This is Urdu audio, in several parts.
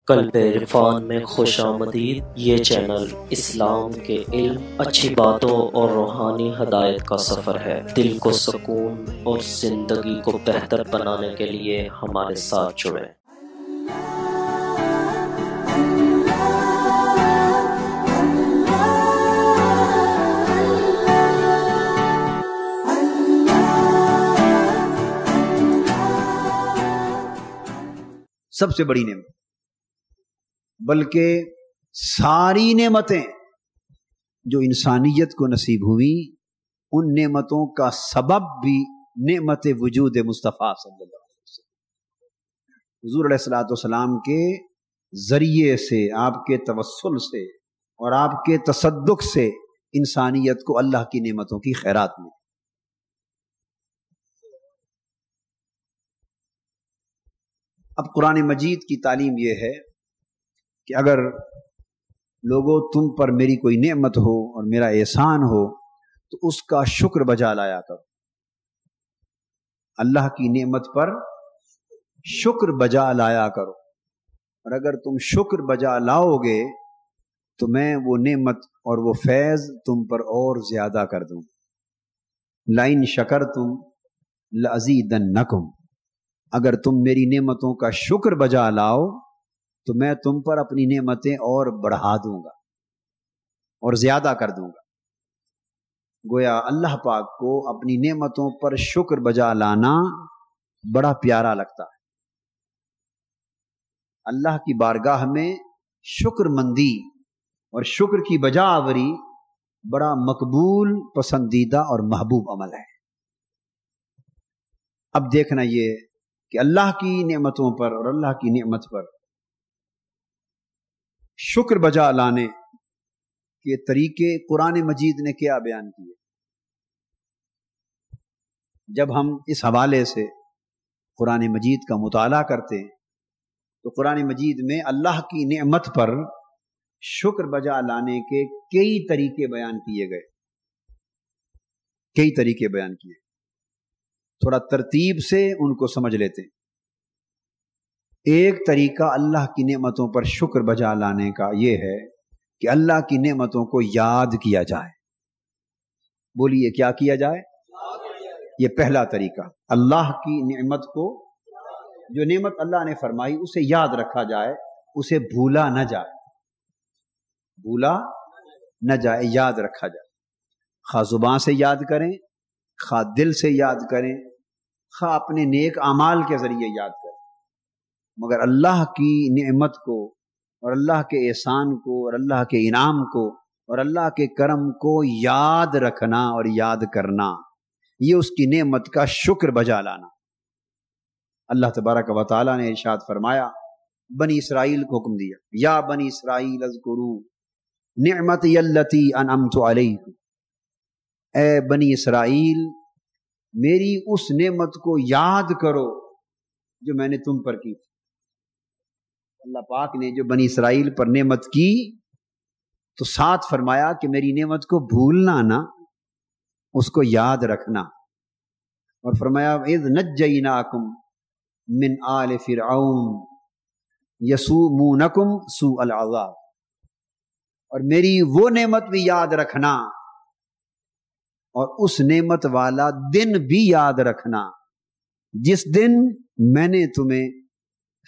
قلب عرفان میں خوش آمدید۔ یہ چینل اسلام کے علم، اچھی باتوں اور روحانی ہدایت کا سفر ہے۔ دل کو سکون اور زندگی کو بہتر بنانے کے لیے ہمارے ساتھ جڑیں۔ سب سے بڑی نعمت، بلکہ ساری نعمتیں جو انسانیت کو نصیب ہوئی، ان نعمتوں کا سبب بھی نعمت وجود مصطفیٰ صلی اللہ علیہ وسلم، حضور علیہ الصلوۃ والسلام کے ذریعے سے، آپ کے توسل سے اور آپ کے تصدق سے انسانیت کو اللہ کی نعمتوں کی خیرات ملی۔ اب قرآن مجید کی تعلیم یہ ہے کہ اگر لوگوں تم پر میری کوئی نعمت ہو اور میرا احسان ہو تو اس کا شکر بجا لایا کرو۔ اللہ کی نعمت پر شکر بجا لایا کرو، اور اگر تم شکر بجا لاؤ گے تو میں وہ نعمت اور وہ فیض تم پر اور زیادہ کر دوں۔ لئن شکرتم لأزیدنکم، اگر تم میری نعمتوں کا شکر بجا لاؤ تو میں تم پر اپنی نعمتیں اور بڑھا دوں گا اور زیادہ کر دوں گا۔ گویا اللہ پاک کو اپنی نعمتوں پر شکر بجا لانا بڑا پیارا لگتا ہے۔ اللہ کی بارگاہ میں شکر مندی اور شکر کی بجا آوری بڑا مقبول، پسندیدہ اور محبوب عمل ہے۔ اب دیکھنا یہ کہ اللہ کی نعمتوں پر اور اللہ کی نعمت پر شکر بجا لانے کے طریقے قرآن مجید نے کیا بیان کیے۔ جب ہم اس حوالے سے قرآن مجید کا مطالعہ کرتے ہیں تو قرآن مجید میں اللہ کی نعمت پر شکر بجا لانے کے کئی طریقے بیان کیے گئے، کئی طریقے بیان کیے۔ تھوڑا ترتیب سے ان کو سمجھ لیتے ہیں۔ ایک طریقہ اللہ کی نعمتوں پر شکر بجا لانے کا یہ ہے کہ اللہ کی نعمتوں کو یاد کیا جائے۔ بولیے، کیا کیا جائے؟ یہ پہلا طریقہ، اللہ کی نعمت کو، جو نعمت اللہ نے فرمائی اسے یاد رکھا جائے، اسے بھولا نہ جائے، بھولا نہ جائے، یاد رکھا جائے۔ خواہ زبان سے یاد کریں، خواہ دل سے یاد کریں، خواہ اپنے نیک اعمال کے ذریعے یاد کریں، مگر اللہ کی نعمت کو اور اللہ کے احسان کو اور اللہ کے انعام کو اور اللہ کے کرم کو یاد رکھنا اور یاد کرنا، یہ اس کی نعمت کا شکر بجا لانا۔ اللہ تبارک و تعالیٰ نے ارشاد فرمایا، بنی اسرائیل کو حکم دیا، یا بنی اسرائیل اذکروا نعمتی التی انعمت علیکم، اے بنی اسرائیل میری اس نعمت کو یاد کرو جو میں نے تم پر کی تھی۔ اللہ پاک نے جو بنی اسرائیل پر نعمت کی تو ساتھ فرمایا کہ میری نعمت کو بھولنا نہ، اس کو یاد رکھنا، اور فرمایا اذ نجیناکم من آل فرعون یسومونکم سوء العذاب، اور میری وہ نعمت بھی یاد رکھنا اور اس نعمت والا دن بھی یاد رکھنا جس دن میں نے تمہیں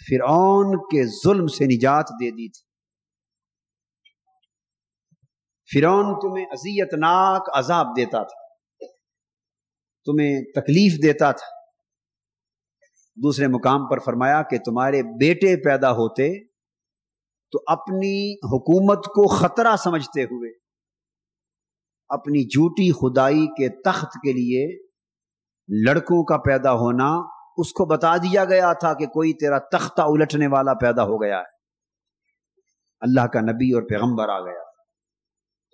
فرعون کے ظلم سے نجات دے دی تھی۔ فرعون تمہیں اذیت ناک عذاب دیتا تھا، تمہیں تکلیف دیتا تھا۔ دوسرے مقام پر فرمایا کہ تمہارے بیٹے پیدا ہوتے تو اپنی حکومت کو خطرہ سمجھتے ہوئے اپنی جھوٹی خدائی کے تخت کے لیے لڑکوں کا پیدا ہونا، اس کو بتا دیا گیا تھا کہ کوئی تیرا تختہ الٹنے والا پیدا ہو گیا ہے، اللہ کا نبی اور پیغمبر آ گیا۔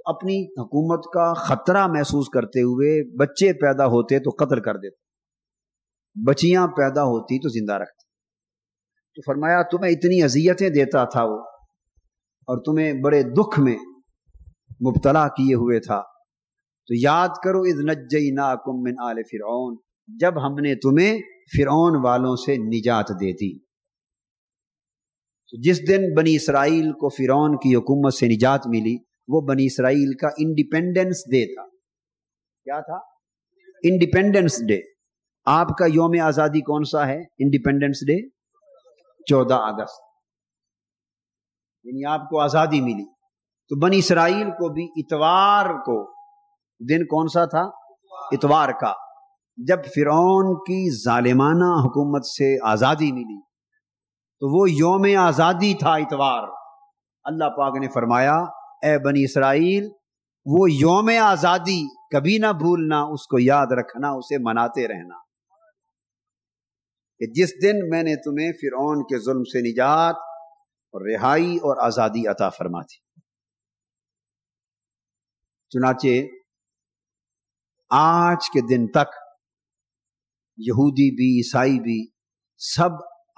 اپنی حکومت کا خطرہ محسوس کرتے ہوئے بچے پیدا ہوتے تو قتل کر دیتے، بچیاں پیدا ہوتی تو زندہ رکھتے۔ تو فرمایا تمہیں اتنی اذیتیں دیتا تھا وہ، اور تمہیں بڑے دکھ میں مبتلا کیے ہوئے تھا، تو یاد کرو اذ نجیناکم من آل فرعون، جب ہم نے تمہیں فرعون والوں سے نجات دے دی۔ تو جس دن بنی اسرائیل کو فرعون کی حکومت سے نجات ملی وہ بنی اسرائیل کا انڈیپینڈنس ڈے تھا. کیا تھا؟ Independence day. آپ کا یوم آزادی کون سا ہے؟ انڈیپینڈنس ڈے 14 اگست، یعنی آپ کو آزادی ملی. تو بنی اسرائیل کو بھی اتوار کو دن کون سا تھا؟ اتوار کا، جب فرعون کی ظالمانہ حکومت سے آزادی ملی تو وہ یوم آزادی تھا، اتوار. اللہ پاک نے فرمایا اے بنی اسرائیل وہ یوم آزادی کبھی نہ بھولنا، اس کو یاد رکھنا، اسے مناتے رہنا کہ جس دن میں نے تمہیں فرعون کے ظلم سے نجات اور رہائی اور آزادی عطا فرما تھی. چنانچہ آج کے دن تک یہودی بھی عیسائی بھی سب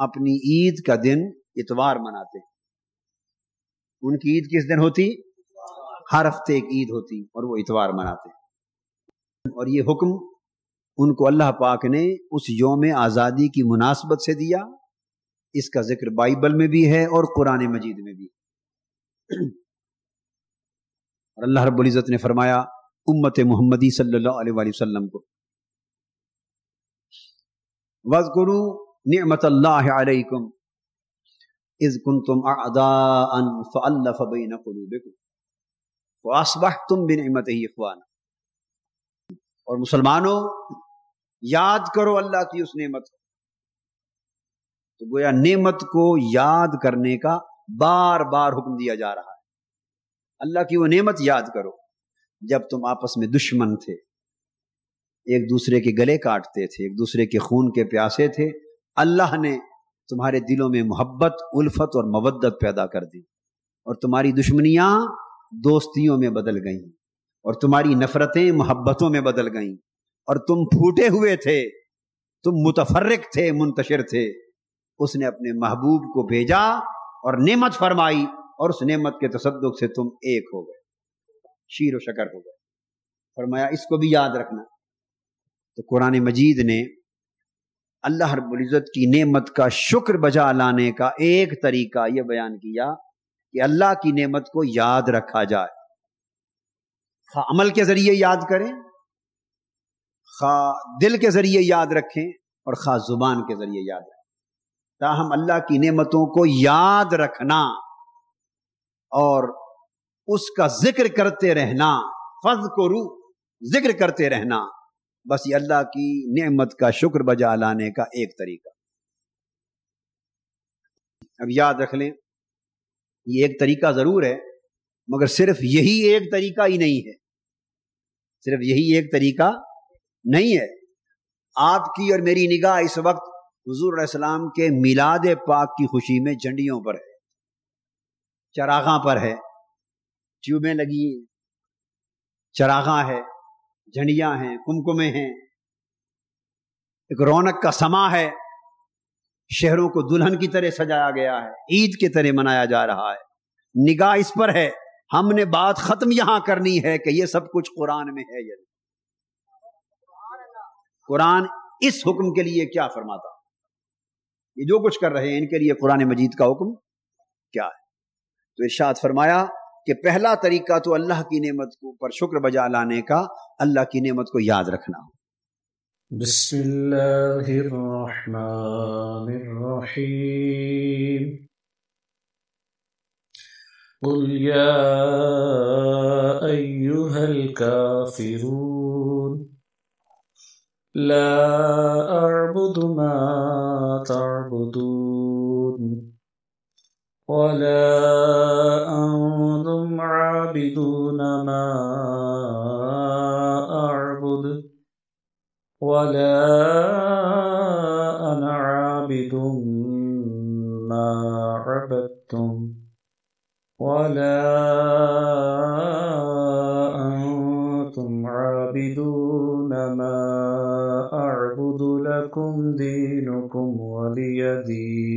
اپنی عید کا دن اتوار مناتے ہیں. ان کی عید کس دن ہوتی؟ ہر ہفتے ایک عید ہوتی اور وہ اتوار مناتے ہیں. اور یہ حکم ان کو اللہ پاک نے اس یوم آزادی کی مناسبت سے دیا. اس کا ذکر بائبل میں بھی ہے اور قرآن مجید میں بھی. اور اللہ رب العزت نے فرمایا امت محمدی صلی اللہ علیہ وآلہ وسلم کو وَاذْكُرُوا نعمت اللہ علیکم اذ کنتم اعداء فألف بین قلوبکم فاصبحتم بنعمتہ اخوانا. اور مسلمانوں یاد کرو اللہ کی اس نعمت کو. تو گویا نعمت کو یاد کرنے کا بار بار حکم دیا جا رہا ہے. اللہ کی وہ نعمت یاد کرو جب تم آپس میں دشمن تھے، ایک دوسرے کے گلے کاٹتے تھے، ایک دوسرے کے خون کے پیاسے تھے. اللہ نے تمہارے دلوں میں محبت، الفت اور مودت پیدا کر دی اور تمہاری دشمنیاں دوستیوں میں بدل گئیں اور تمہاری نفرتیں محبتوں میں بدل گئیں اور تم پھوٹے ہوئے تھے، تم متفرق تھے، منتشر تھے. اس نے اپنے محبوب کو بھیجا اور نعمت فرمائی اور اس نعمت کے تصدق سے تم ایک ہو گئے، شیر و شکر ہو گئے. فرمایا اس کو بھی یاد رکھنا. تو قرآن مجید نے اللہ رب العزت کی نعمت کا شکر بجا لانے کا ایک طریقہ یہ بیان کیا کہ اللہ کی نعمت کو یاد رکھا جائے، خواہ عمل کے ذریعے یاد کریں، خواہ دل کے ذریعے یاد رکھیں اور خواہ زبان کے ذریعے یاد رکھیں. تاہم اللہ کی نعمتوں کو یاد رکھنا اور اس کا ذکر کرتے رہنا، فذکروا ذکر کرتے رہنا، بس یہ اللہ کی نعمت کا شکر بجا لانے کا ایک طریقہ. اب یاد رکھ لیں یہ ایک طریقہ ضرور ہے مگر صرف یہی ایک طریقہ ہی نہیں ہے، صرف یہی ایک طریقہ نہیں ہے. آپ کی اور میری نگاہ اس وقت حضور علیہ السلام کے میلاد پاک کی خوشی میں جھنڈیوں پر ہے، چراغاں پر ہے، ٹیوبیں لگی ہیں، چراغاں ہے، جھنڈیاں ہیں، کمکمے ہیں، ایک رونق کا سما ہے، شہروں کو دلہن کی طرح سجایا گیا ہے، عید کی طرح منایا جا رہا ہے. نگاہ اس پر ہے. ہم نے بات ختم یہاں کرنی ہے کہ یہ سب کچھ قرآن میں ہے یا نہیں. قرآن اس حکم کے لیے کیا فرماتا؟ یہ جو کچھ کر رہے ہیں ان کے لیے قرآن مجید کا حکم کیا ہے؟ تو ارشاد فرمایا کہ پہلا طریقہ تو اللہ کی نعمت پر شکر بجا لانے کا اللہ کی نعمت کو یاد رکھنا. بسم اللہ الرحمن الرحیم. قل یا ایہا الکافرون لا اعبد ما تعبدون ولا انتم عابدون ما اعبد ولا انا عابد ما عبدتم ولا انتم عابدون ما اعبد لكم دينكم ولي دين.